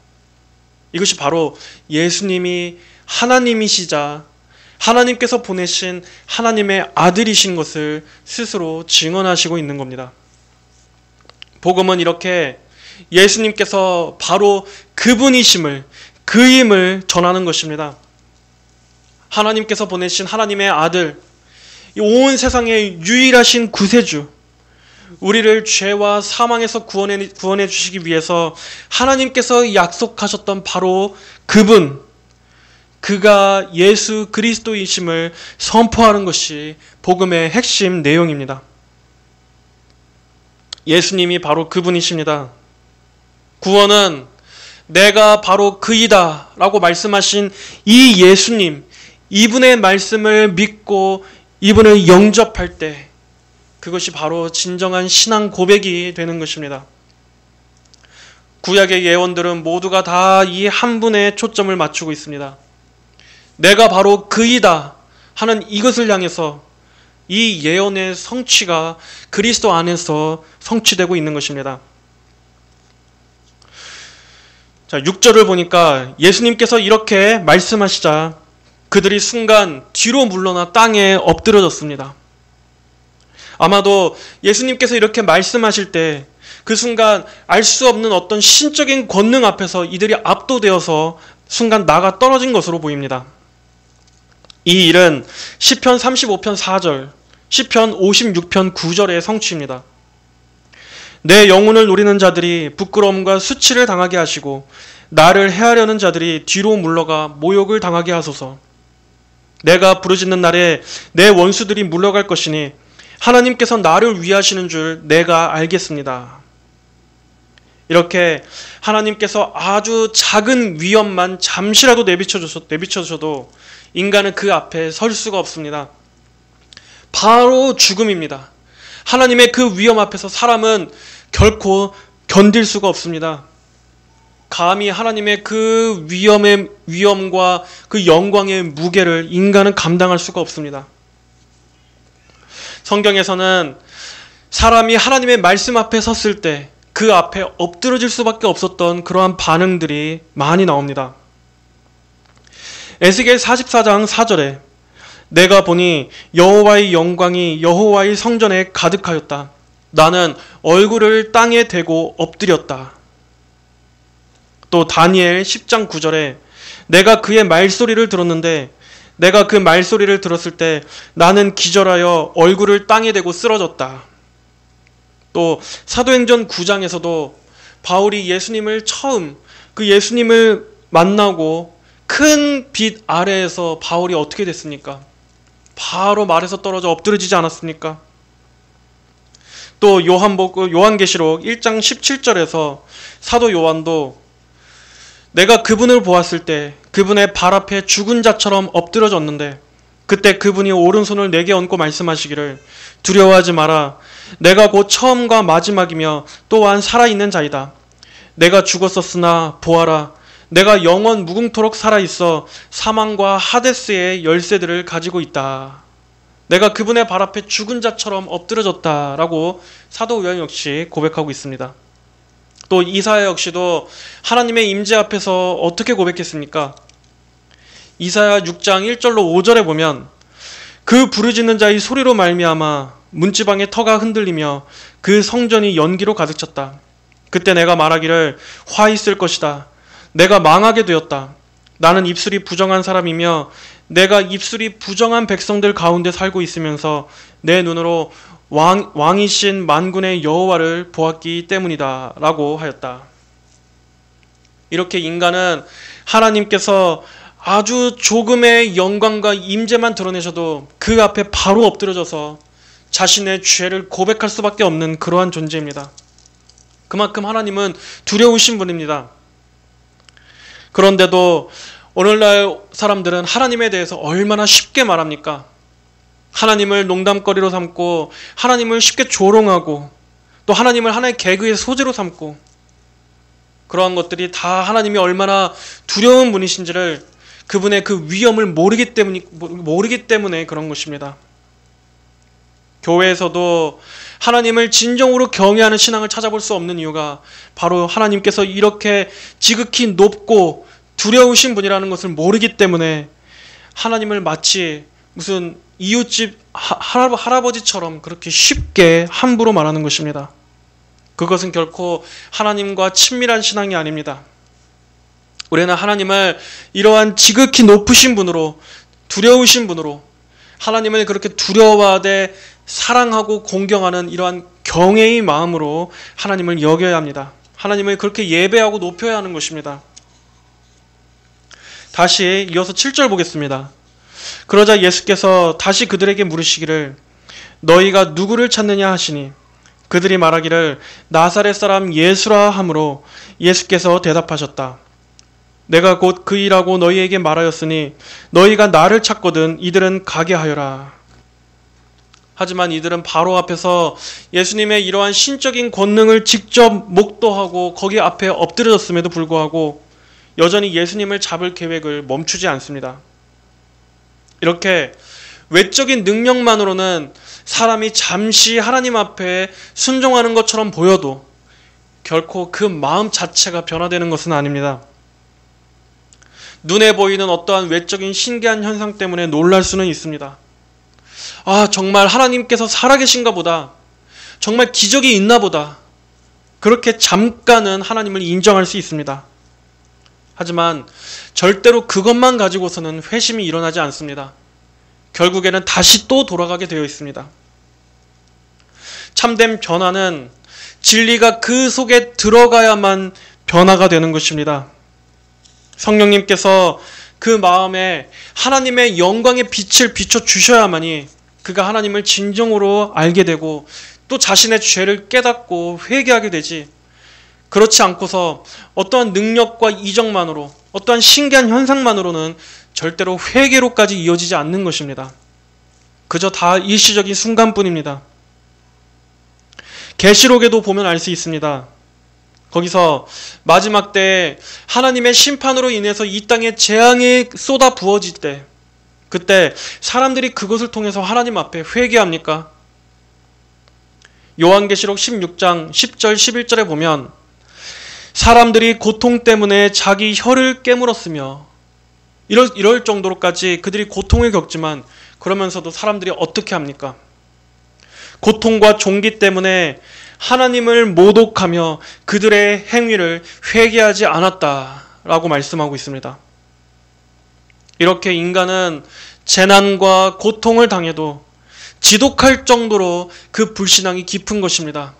S1: 이것이 바로 예수님이 하나님이시자 하나님께서 보내신 하나님의 아들이신 것을 스스로 증언하시고 있는 겁니다. 복음은 이렇게 예수님께서 바로 그분이심을 그임을 전하는 것입니다. 하나님께서 보내신 하나님의 아들, 온 세상의 유일하신 구세주, 우리를 죄와 사망에서 구원해 주시기 위해서 하나님께서 약속하셨던 바로 그분, 그가 예수 그리스도이심을 선포하는 것이 복음의 핵심 내용입니다. 예수님이 바로 그분이십니다. 구원은 내가 바로 그이다 라고 말씀하신 이 예수님, 이분의 말씀을 믿고 이분을 영접할 때 그것이 바로 진정한 신앙 고백이 되는 것입니다. 구약의 예언들은 모두가 다 이 한 분에 초점을 맞추고 있습니다. 내가 바로 그이다 하는 이것을 향해서 이 예언의 성취가 그리스도 안에서 성취되고 있는 것입니다. 자, 6절을 보니까 예수님께서 이렇게 말씀하시자 그들이 순간 뒤로 물러나 땅에 엎드려졌습니다. 아마도 예수님께서 이렇게 말씀하실 때 그 순간 알 수 없는 어떤 신적인 권능 앞에서 이들이 압도되어서 순간 나가 떨어진 것으로 보입니다. 이 일은 시편 35편 4절, 시편 56편 9절의 성취입니다. 내 영혼을 노리는 자들이 부끄러움과 수치를 당하게 하시고 나를 해하려는 자들이 뒤로 물러가 모욕을 당하게 하소서. 내가 부르짖는 날에 내 원수들이 물러갈 것이니 하나님께서 나를 위하시는 줄 내가 알겠습니다. 이렇게 하나님께서 아주 작은 위험만 잠시라도 내비쳐주셔도 인간은 그 앞에 설 수가 없습니다. 바로 죽음입니다. 하나님의 그 위험 앞에서 사람은 결코 견딜 수가 없습니다. 감히 하나님의 그 위험과 그 영광의 무게를 인간은 감당할 수가 없습니다. 성경에서는 사람이 하나님의 말씀 앞에 섰을 때 그 앞에 엎드러질 수밖에 없었던 그러한 반응들이 많이 나옵니다. 에스겔 44장 4절에 내가 보니 여호와의 영광이 여호와의 성전에 가득하였다. 나는 얼굴을 땅에 대고 엎드렸다. 또 다니엘 10장 9절에 내가 그의 말소리를 들었는데 내가 그 말소리를 들었을 때 나는 기절하여 얼굴을 땅에 대고 쓰러졌다. 또 사도행전 9장에서도 바울이 예수님을 처음 그 예수님을 만나고 큰 빛 아래에서 바울이 어떻게 됐습니까? 바로 말에서 떨어져 엎드러지지 않았습니까? 또 요한계시록 1장 17절에서 사도 요한도 내가 그분을 보았을 때 그분의 발 앞에 죽은 자처럼 엎드러졌는데 그때 그분이 오른손을 내게 얹고 말씀하시기를 두려워하지 마라. 내가 곧 처음과 마지막이며 또한 살아있는 자이다. 내가 죽었었으나 보아라. 내가 영원 무궁토록 살아있어 사망과 하데스의 열쇠들을 가지고 있다. 내가 그분의 발 앞에 죽은 자처럼 엎드러졌다라고 사도 요한 역시 고백하고 있습니다. 또 이사야 역시도 하나님의 임재 앞에서 어떻게 고백했습니까? 이사야 6장 1절로 5절에 보면 그 부르짖는 자의 소리로 말미암아 문지방의 터가 흔들리며 그 성전이 연기로 가득 찼다. 그때 내가 말하기를 화 있을 것이다. 내가 망하게 되었다. 나는 입술이 부정한 사람이며 내가 입술이 부정한 백성들 가운데 살고 있으면서 내 눈으로 왕이신 만군의 여호와를 보았기 때문이다 라고 하였다. 이렇게 인간은 하나님께서 아주 조금의 영광과 임재만 드러내셔도 그 앞에 바로 엎드려져서 자신의 죄를 고백할 수밖에 없는 그러한 존재입니다. 그만큼 하나님은 두려우신 분입니다. 그런데도 오늘날 사람들은 하나님에 대해서 얼마나 쉽게 말합니까? 하나님을 농담거리로 삼고 하나님을 쉽게 조롱하고 또 하나님을 하나의 개그의 소재로 삼고 그러한 것들이 다 하나님이 얼마나 두려운 분이신지를 그분의 그 위엄을 모르기 때문에 그런 것입니다. 교회에서도 하나님을 진정으로 경외하는 신앙을 찾아볼 수 없는 이유가 바로 하나님께서 이렇게 지극히 높고 두려우신 분이라는 것을 모르기 때문에 하나님을 마치 무슨 이웃집 할아버지처럼 그렇게 쉽게 함부로 말하는 것입니다. 그것은 결코 하나님과 친밀한 신앙이 아닙니다. 우리는 하나님을 이러한 지극히 높으신 분으로 두려우신 분으로 하나님을 그렇게 두려워하되 사랑하고 공경하는 이러한 경외의 마음으로 하나님을 여겨야 합니다. 하나님을 그렇게 예배하고 높여야 하는 것입니다. 다시 이어서 7절 보겠습니다. 그러자 예수께서 다시 그들에게 물으시기를 너희가 누구를 찾느냐 하시니 그들이 말하기를 나사렛 사람 예수라 하므로 예수께서 대답하셨다. 내가 곧 그이라고 너희에게 말하였으니 너희가 나를 찾거든 이들은 가게 하여라. 하지만 이들은 바로 앞에서 예수님의 이러한 신적인 권능을 직접 목도하고 거기 앞에 엎드려졌음에도 불구하고 여전히 예수님을 잡을 계획을 멈추지 않습니다. 이렇게 외적인 능력만으로는 사람이 잠시 하나님 앞에 순종하는 것처럼 보여도 결코 그 마음 자체가 변화되는 것은 아닙니다. 눈에 보이는 어떠한 외적인 신기한 현상 때문에 놀랄 수는 있습니다. 아, 정말 하나님께서 살아계신가 보다. 정말 기적이 있나 보다. 그렇게 잠깐은 하나님을 인정할 수 있습니다. 하지만 절대로 그것만 가지고서는 회심이 일어나지 않습니다. 결국에는 다시 또 돌아가게 되어 있습니다. 참된 변화는 진리가 그 속에 들어가야만 변화가 되는 것입니다. 성령님께서 그 마음에 하나님의 영광의 빛을 비춰주셔야만이 그가 하나님을 진정으로 알게 되고 또 자신의 죄를 깨닫고 회개하게 되지, 그렇지 않고서 어떠한 능력과 이적만으로 어떠한 신기한 현상만으로는 절대로 회개로까지 이어지지 않는 것입니다. 그저 다 일시적인 순간뿐입니다. 계시록에도 보면 알 수 있습니다. 거기서 마지막 때에 하나님의 심판으로 인해서 이 땅에 재앙이 쏟아 부어질 때, 그때 사람들이 그것을 통해서 하나님 앞에 회개합니까? 요한계시록 16장 10절 11절에 보면 사람들이 고통 때문에 자기 혀를 깨물었으며 이럴 정도로까지 그들이 고통을 겪지만 그러면서도 사람들이 어떻게 합니까? 고통과 종기 때문에 하나님을 모독하며 그들의 행위를 회개하지 않았다라고 말씀하고 있습니다. 이렇게 인간은 재난과 고통을 당해도 지독할 정도로 그 불신앙이 깊은 것입니다.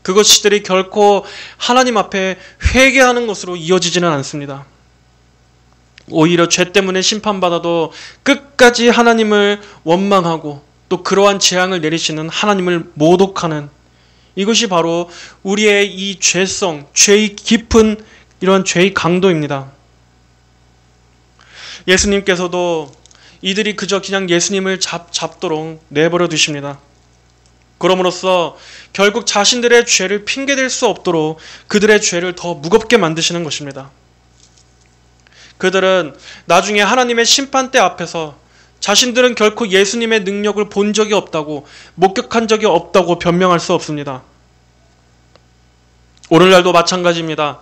S1: 그것들이 결코 하나님 앞에 회개하는 것으로 이어지지는 않습니다. 오히려 죄 때문에 심판받아도 끝까지 하나님을 원망하고 또 그러한 재앙을 내리시는 하나님을 모독하는, 이것이 바로 우리의 이 죄성, 죄의 깊은 이런 죄의 강도입니다. 예수님께서도 이들이 그저 그냥 예수님을 잡도록 내버려 두십니다. 그럼으로써 결국 자신들의 죄를 핑계댈 수 없도록 그들의 죄를 더 무겁게 만드시는 것입니다. 그들은 나중에 하나님의 심판대 앞에서 자신들은 결코 예수님의 능력을 본 적이 없다고, 목격한 적이 없다고 변명할 수 없습니다. 오늘날도 마찬가지입니다.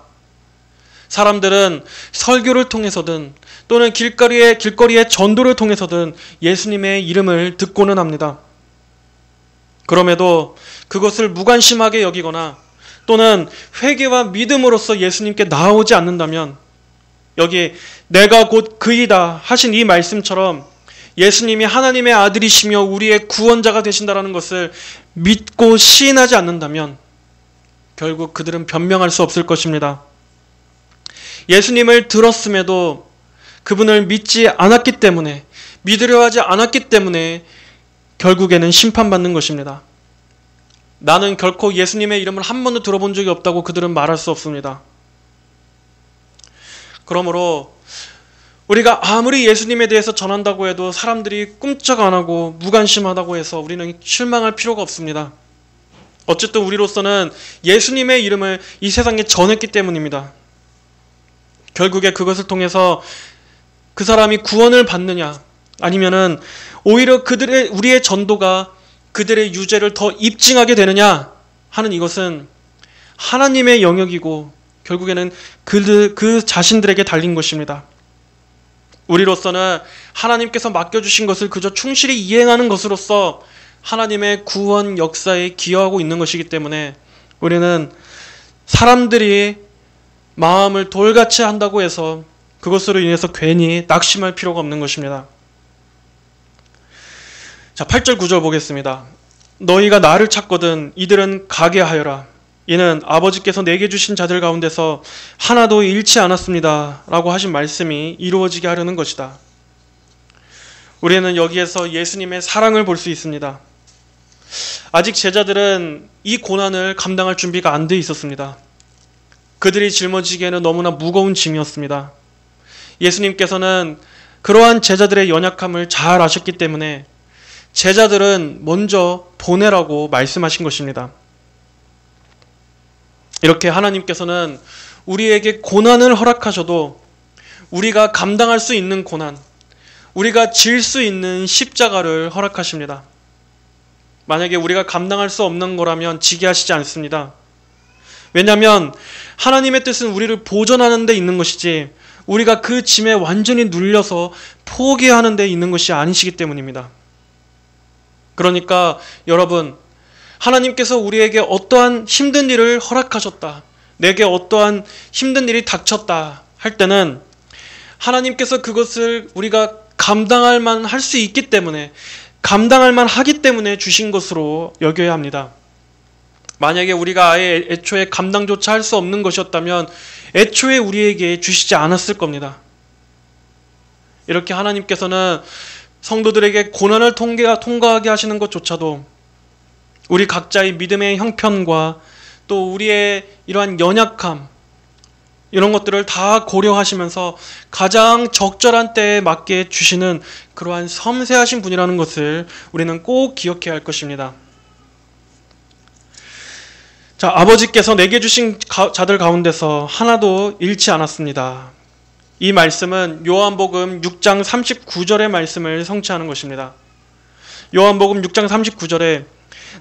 S1: 사람들은 설교를 통해서든 또는 길거리의 전도를 통해서든 예수님의 이름을 듣고는 합니다. 그럼에도 그것을 무관심하게 여기거나 또는 회개와 믿음으로써 예수님께 나아오지 않는다면, 여기 내가 곧 그이다 하신 이 말씀처럼 예수님이 하나님의 아들이시며 우리의 구원자가 되신다라는 것을 믿고 시인하지 않는다면 결국 그들은 변명할 수 없을 것입니다. 예수님을 들었음에도 그분을 믿지 않았기 때문에, 믿으려 하지 않았기 때문에 결국에는 심판받는 것입니다. 나는 결코 예수님의 이름을 한 번도 들어본 적이 없다고 그들은 말할 수 없습니다. 그러므로 우리가 아무리 예수님에 대해서 전한다고 해도 사람들이 꼼짝 안 하고 무관심하다고 해서 우리는 실망할 필요가 없습니다. 어쨌든 우리로서는 예수님의 이름을 이 세상에 전했기 때문입니다. 결국에 그것을 통해서 그 사람이 구원을 받느냐, 아니면은 오히려 우리의 전도가 그들의 유죄를 더 입증하게 되느냐 하는, 이것은 하나님의 영역이고 결국에는 그 자신들에게 달린 것입니다. 우리로서는 하나님께서 맡겨주신 것을 그저 충실히 이행하는 것으로서 하나님의 구원 역사에 기여하고 있는 것이기 때문에 우리는 사람들이 마음을 돌같이 한다고 해서 그것으로 인해서 괜히 낙심할 필요가 없는 것입니다. 자, 8절 9절 보겠습니다. 너희가 나를 찾거든 이들은 가게 하여라. 이는 아버지께서 내게 주신 자들 가운데서 하나도 잃지 않았습니다 라고 하신 말씀이 이루어지게 하려는 것이다. 우리는 여기에서 예수님의 사랑을 볼 수 있습니다. 아직 제자들은 이 고난을 감당할 준비가 안 돼 있었습니다. 그들이 짊어지기에는 너무나 무거운 짐이었습니다. 예수님께서는 그러한 제자들의 연약함을 잘 아셨기 때문에 제자들은 먼저 보내라고 말씀하신 것입니다. 이렇게 하나님께서는 우리에게 고난을 허락하셔도 우리가 감당할 수 있는 고난, 우리가 질 수 있는 십자가를 허락하십니다. 만약에 우리가 감당할 수 없는 거라면 지게 하시지 않습니다. 왜냐하면 하나님의 뜻은 우리를 보존하는 데 있는 것이지 우리가 그 짐에 완전히 눌려서 포기하는 데 있는 것이 아니시기 때문입니다. 그러니까 여러분, 하나님께서 우리에게 어떠한 힘든 일을 허락하셨다, 내게 어떠한 힘든 일이 닥쳤다 할 때는 하나님께서 그것을 우리가 감당할 만 할 수 있기 때문에, 감당할 만 하기 때문에 주신 것으로 여겨야 합니다. 만약에 우리가 아예 애초에 감당조차 할 수 없는 것이었다면 애초에 우리에게 주시지 않았을 겁니다. 이렇게 하나님께서는 성도들에게 고난을 통과하게 하시는 것조차도 우리 각자의 믿음의 형편과 또 우리의 이러한 연약함, 이런 것들을 다 고려하시면서 가장 적절한 때에 맞게 주시는 그러한 섬세하신 분이라는 것을 우리는 꼭 기억해야 할 것입니다. 자, 아버지께서 내게 주신 자들 가운데서 하나도 잃지 않았습니다. 이 말씀은 요한복음 6장 39절의 말씀을 성취하는 것입니다. 요한복음 6장 39절에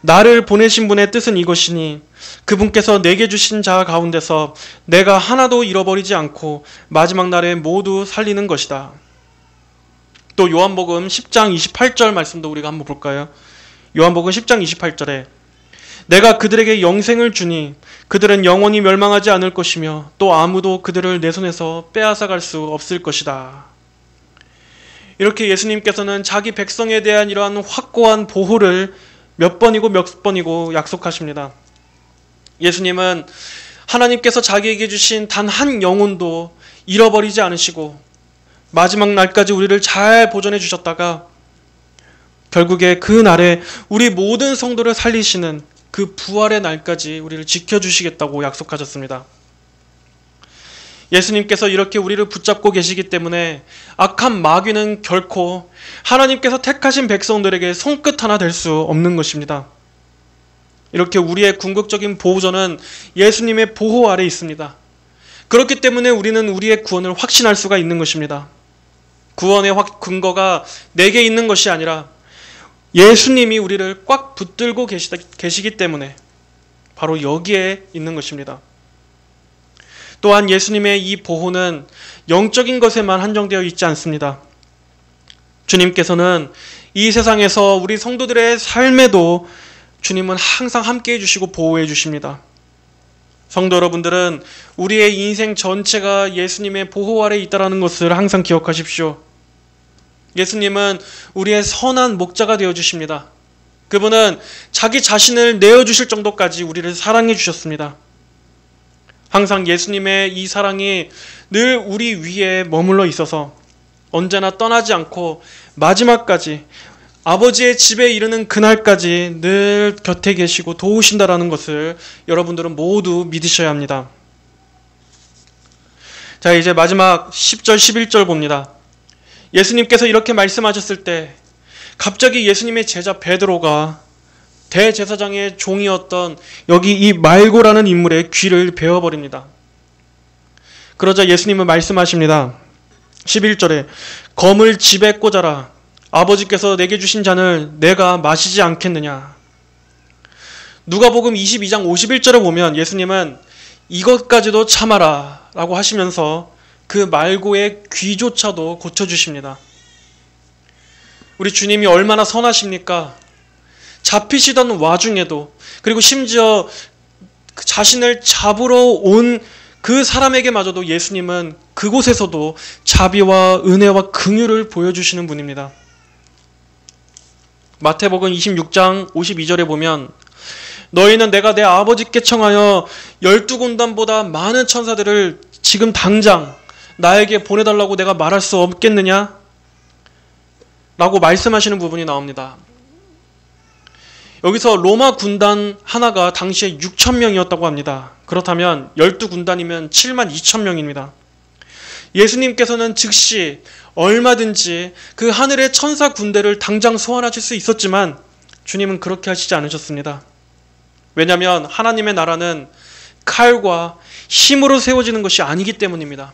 S1: 나를 보내신 분의 뜻은 이것이니 그분께서 내게 주신 자 가운데서 내가 하나도 잃어버리지 않고 마지막 날에 모두 살리는 것이다. 또 요한복음 10장 28절 말씀도 우리가 한번 볼까요? 요한복음 10장 28절에 내가 그들에게 영생을 주니 그들은 영원히 멸망하지 않을 것이며 또 아무도 그들을 내 손에서 빼앗아갈 수 없을 것이다. 이렇게 예수님께서는 자기 백성에 대한 이러한 확고한 보호를 몇 번이고 약속하십니다. 예수님은 하나님께서 자기에게 주신 단 한 영혼도 잃어버리지 않으시고 마지막 날까지 우리를 잘 보존해 주셨다가 결국에 그 날에 우리 모든 성도를 살리시는 그 부활의 날까지 우리를 지켜주시겠다고 약속하셨습니다. 예수님께서 이렇게 우리를 붙잡고 계시기 때문에 악한 마귀는 결코 하나님께서 택하신 백성들에게 손끝 하나 댈 수 없는 것입니다. 이렇게 우리의 궁극적인 보호전은 예수님의 보호 아래 있습니다. 그렇기 때문에 우리는 우리의 구원을 확신할 수가 있는 것입니다. 구원의 근거가 내게 있는 것이 아니라 예수님이 우리를 꽉 붙들고 계시기 때문에 바로 여기에 있는 것입니다. 또한 예수님의 이 보호는 영적인 것에만 한정되어 있지 않습니다. 주님께서는 이 세상에서 우리 성도들의 삶에도 주님은 항상 함께 해주시고 보호해 주십니다. 성도 여러분들은 우리의 인생 전체가 예수님의 보호 아래 있다는 것을 항상 기억하십시오. 예수님은 우리의 선한 목자가 되어주십니다. 그분은 자기 자신을 내어주실 정도까지 우리를 사랑해 주셨습니다. 항상 예수님의 이 사랑이 늘 우리 위에 머물러 있어서 언제나 떠나지 않고 마지막까지 아버지의 집에 이르는 그날까지 늘 곁에 계시고 도우신다라는 것을 여러분들은 모두 믿으셔야 합니다. 자, 이제 마지막 10절, 11절 봅니다. 예수님께서 이렇게 말씀하셨을 때 갑자기 예수님의 제자 베드로가 대제사장의 종이었던 여기 이 말고라는 인물의 귀를 베어버립니다. 그러자 예수님은 말씀하십니다. 11절에 검을 집에 꽂아라. 아버지께서 내게 주신 잔을 내가 마시지 않겠느냐. 누가복음 22장 51절에 보면 예수님은 이것까지도 참아라 라고 하시면서 그 말고의 귀조차도 고쳐주십니다. 우리 주님이 얼마나 선하십니까? 잡히시던 와중에도, 그리고 심지어 자신을 잡으러 온 그 사람에게마저도 예수님은 그곳에서도 자비와 은혜와 긍휼을 보여주시는 분입니다. 마태복음 26장 52절에 보면 너희는 내가 내 아버지께 청하여 12군단보다 많은 천사들을 지금 당장 나에게 보내달라고 내가 말할 수 없겠느냐? 라고 말씀하시는 부분이 나옵니다. 여기서 로마 군단 하나가 당시에 6,000명이었다고 합니다. 그렇다면 12군단이면 72,000명입니다. 예수님께서는 즉시 얼마든지 그 하늘의 천사 군대를 당장 소환하실 수 있었지만 주님은 그렇게 하시지 않으셨습니다. 왜냐하면 하나님의 나라는 칼과 힘으로 세워지는 것이 아니기 때문입니다.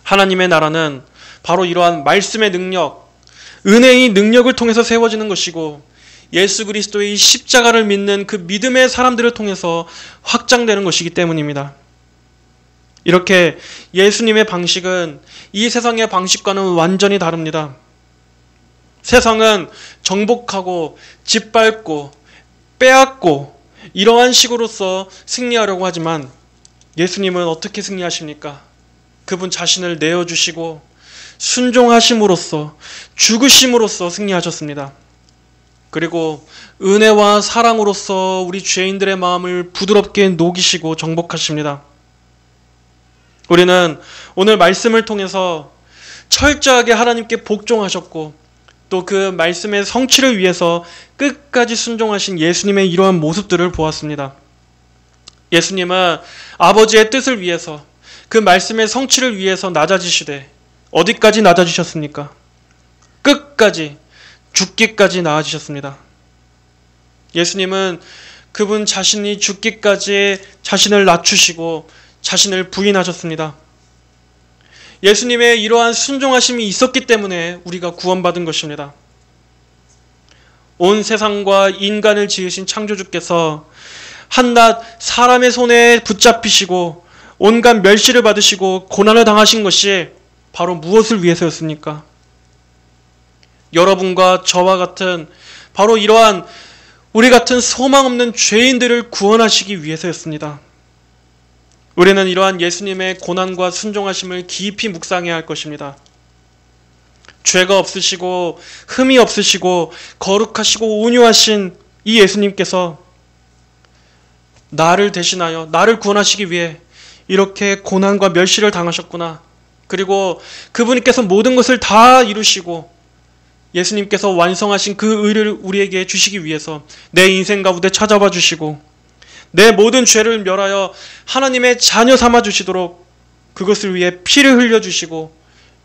S1: 하나님의 나라는 바로 이러한 말씀의 능력, 은혜의 능력을 통해서 세워지는 것이고 예수 그리스도의 십자가를 믿는 그 믿음의 사람들을 통해서 확장되는 것이기 때문입니다. 이렇게 예수님의 방식은 이 세상의 방식과는 완전히 다릅니다. 세상은 정복하고 짓밟고 빼앗고 이러한 식으로서 승리하려고 하지만 예수님은 어떻게 승리하십니까? 그분 자신을 내어주시고 순종하심으로써 죽으심으로써 승리하셨습니다. 그리고 은혜와 사랑으로써 우리 죄인들의 마음을 부드럽게 녹이시고 정복하십니다. 우리는 오늘 말씀을 통해서 철저하게 하나님께 복종하셨고 또 그 말씀의 성취를 위해서 끝까지 순종하신 예수님의 이러한 모습들을 보았습니다. 예수님은 아버지의 뜻을 위해서 그 말씀의 성취를 위해서 낮아지시되 어디까지 낮아지셨습니까? 끝까지 죽기까지 나아지셨습니다. 예수님은 그분 자신이 죽기까지 자신을 낮추시고 자신을 부인하셨습니다. 예수님의 이러한 순종하심이 있었기 때문에 우리가 구원받은 것입니다. 온 세상과 인간을 지으신 창조주께서 한낱 사람의 손에 붙잡히시고 온갖 멸시를 받으시고 고난을 당하신 것이 바로 무엇을 위해서였습니까? 여러분과 저와 같은 바로 이러한 우리 같은 소망 없는 죄인들을 구원하시기 위해서였습니다. 우리는 이러한 예수님의 고난과 순종하심을 깊이 묵상해야 할 것입니다. 죄가 없으시고 흠이 없으시고 거룩하시고 온유하신 이 예수님께서 나를 대신하여 나를 구원하시기 위해 이렇게 고난과 멸시를 당하셨구나. 그리고 그분께서 모든 것을 다 이루시고 예수님께서 완성하신 그 의를 우리에게 주시기 위해서 내 인생 가운데 찾아와 주시고 내 모든 죄를 멸하여 하나님의 자녀 삼아 주시도록 그것을 위해 피를 흘려 주시고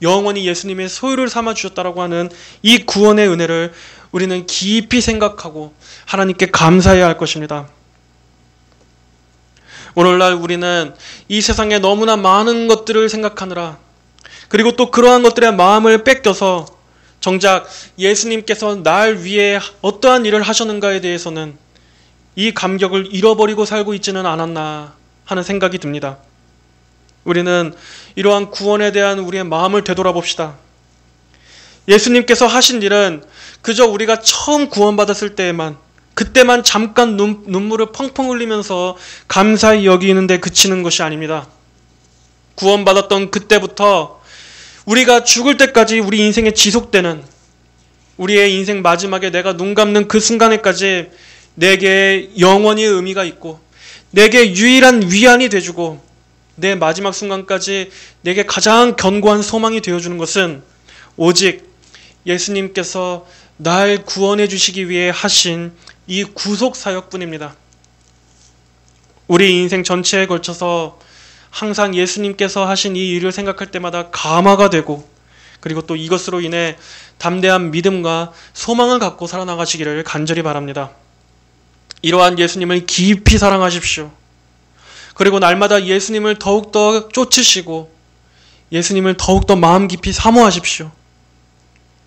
S1: 영원히 예수님의 소유를 삼아 주셨다라고 하는 이 구원의 은혜를 우리는 깊이 생각하고 하나님께 감사해야 할 것입니다. 오늘날 우리는 이 세상에 너무나 많은 것들을 생각하느라 그리고 또 그러한 것들의 마음을 뺏겨서 정작 예수님께서 날 위해 어떠한 일을 하셨는가에 대해서는 이 감격을 잃어버리고 살고 있지는 않았나 하는 생각이 듭니다. 우리는 이러한 구원에 대한 우리의 마음을 되돌아봅시다. 예수님께서 하신 일은 그저 우리가 처음 구원받았을 때에만 그때만 잠깐 눈물을 펑펑 흘리면서 감사히 여기는데 그치는 것이 아닙니다. 구원받았던 그때부터 우리가 죽을 때까지 우리 인생에 지속되는 우리의 인생 마지막에 내가 눈 감는 그 순간에까지 내게 영원히 의미가 있고 내게 유일한 위안이 되어주고 내 마지막 순간까지 내게 가장 견고한 소망이 되어주는 것은 오직 예수님께서 날 구원해 주시기 위해 하신 이 구속 사역뿐입니다. 우리 인생 전체에 걸쳐서 항상 예수님께서 하신 이 일을 생각할 때마다 감화가 되고 그리고 또 이것으로 인해 담대한 믿음과 소망을 갖고 살아나가시기를 간절히 바랍니다. 이러한 예수님을 깊이 사랑하십시오. 그리고 날마다 예수님을 더욱더 쫓으시고 예수님을 더욱더 마음 깊이 사모하십시오.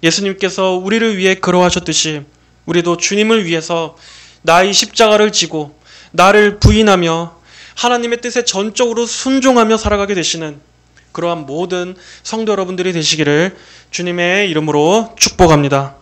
S1: 예수님께서 우리를 위해 그러하셨듯이 우리도 주님을 위해서 나의 십자가를 지고 나를 부인하며 하나님의 뜻에 전적으로 순종하며 살아가게 되시는 그러한 모든 성도 여러분들이 되시기를 주님의 이름으로 축복합니다.